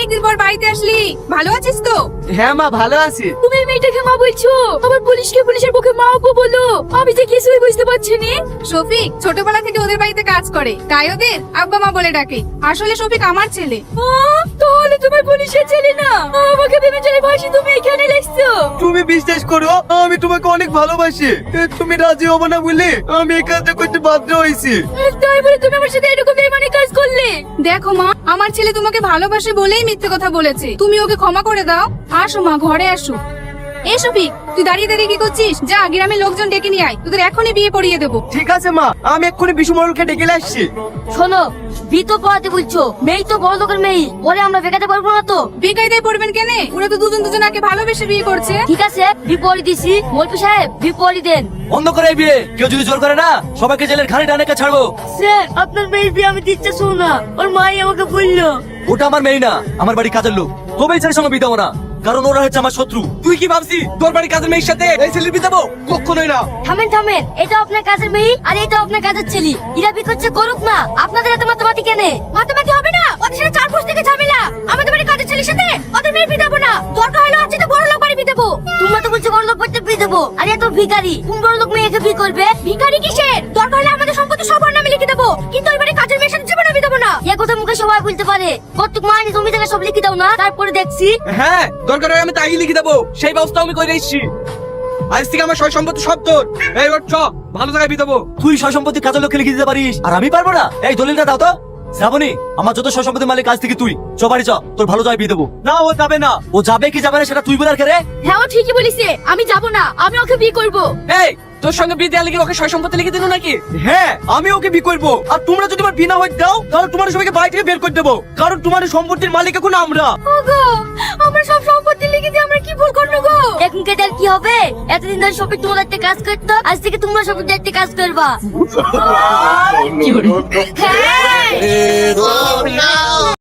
অনেকদিন পর বাড়িতে আসলি, ভালো আছিস তো? হ্যাঁ মা, ভালো আছি। তুমি এই মেয়েটাকে মা বলছো, আবার পুলিশকে পুলিশের পক্ষে মা আপু বলো। আমি যে কিছুই বুঝতে পারছি না। শফিক ছোটবেলা থেকে ওদের বাড়িতে কাজ করে, তাই ওদের আব্বা মা বলে ডাকে। আসলে শফিক আমার ছেলে। তাহলে তোমার পুলিশের ছেলে না? আমাকে ভেবে চলে ভাসি তুমি এখানে লেখছো। তুমি বিশ্বাস করো, আমি তোমাকে অনেক ভালোবাসি। তুমি রাজি হবো না বলে আমি এই কাজটা করতে বাধ্য হয়েছি। তাই বলে তুমি আমার সাথে এরকম বেইমানি কাজ করলে? দেখো মা, আমার ছেলে তোমাকে ভালোবাসে বলেই মিথ্যে কথা বলেছে। তুমি ওকে ক্ষমা করে দাও। আসো মা, ঘরে আসো। এ শফিক, তুই দাঁড়িয়ে দাঁড়িয়ে কি করছিস? যা, গ্রামের লোকজন ডেকে নিয়ে আয়, তোদের এখনই বিয়ে পড়িয়ে দেবো। ঠিক আছে মা, আমি এক্ষুনি বিশু মরলকে ডেকে নিয়ে আসছি। শোনো, বিতো পড়াতে বলছো, মেয়ে তো বড় লোকের মেয়ে, ওরে আমরা বেকাতে পারবো না তো। বেকায়দায় পড়বেন কেন? ওরা তো দুজন আগে ভালোবেসে বিয়ে করছে। ঠিক আছে, বিপরীত দিছি। মলপি সাহেব, বিপরীত দেন। বন্ধ করে এই বিয়ে। কেউ যদি জোর করে না, সবাইকে জেলের ঘাড়ে টানে ছাড়বো। স্যার, আপনার মেয়ের বিয়ে আমি দিতে চাই না, ওর মাই আমাকে বললো। ওটা আমার মেয়ে না, আমার বাড়ি কাজের লোক। তবে এই ছেলের সঙ্গে বিয়ে দেবো না, কারণ ওরা হচ্ছে আমার শত্রু। তুই কি ভাবছিস তোর বাড়ি কাজের মেয়ের সাথে এই ছেলের বিয়ে দেবো? কখনোই না। থামেন, এটা আপনার কাজের মেয়ে আর এটা আপনার কাজের ছেলে। এরা বিয়ে করছে করুক না, আপনাদের এত মাতামাতি কেন? মাতামাতি হবে না, ওদের সাথে 4 বছর থেকে ঝামেলা। আমাদের বাড়ি কাজের ছেলের সাথে ওদের মেয়ে বিয়ে দেবো না। দরকার হলো আজকে তো বড় লোক বাড়ি বিয়ে দেবো। তোমরা তো বলছো বড় লোক বাড়িতে বিয়ে দেবো, আর এত ভিখারি। কোন বড় লোক মেয়েকে বিয়ে করবে? ভিখারি কিসের? দরকার হলে আমাদের সম্পত্তি সবার নামে লিখে দেবো, কিন্তু ওই বাড়ি কাজের মেয়ের সাথে জীবনে বিয়ে দেবো না। এ কথা মুখে সবাই বলতে পারে, কতটুক মাইনে জমি থেকে সব লিখে দাও না, তারপরে দেখছি। হ্যাঁ, দরকার হয় আমি তাই লিখে দেবো, সেই ব্যবস্থা আমি করে এসেছি। আজ থেকে আমার সয় সম্পত্তি সব তোর। এই ওঠ, ভালো জায়গায় বিয়ে দেবো। তুই সয় সম্পত্তি কাজের লোককে লিখে দিতে পারিস, আর আমি পারবো না? এই দলিলটা দাও তো। শ্রাবণী, আমার যত সয় সম্পত্তির মালিক কাজ থেকে তুই বাড়ি চ, তোর ভালো জায়গায় বিয়ে দেবো। না, ও যাবে না। ও যাবে কি যাবে না সেটা তুই বলার কে রে? হ্যাঁ, ও ঠিকই বলিছে, আমি যাব না, আমি ওকে বিয়ে করবো। এই, তোর সঙ্গে বিয়ে দেওয়া লিখে ওকে সয় সম্পত্তি লিখে দিল নাকি? হ্যাঁ, আমি ওকে বিয়ে করবো। আর তোমরা যদি আমার বিয়ে না হয়ে দাও, তাহলে তোমার সবাইকে বাড়ি থেকে বের করে দেবো, কারণ তোমার সম্পত্তির মালিক এখন আমরা। ওগো, আমরা সব সম্পত্তি লিখে দিয়ে আমরা কি ভুল করলো গো? এখন কেটে আর কি হবে? এতদিন ধরে শপিং তোমার একটা কাজ করতো, আজ থেকে তোমরা শপিং একটা কাজ করবা। No, no, no, no, no.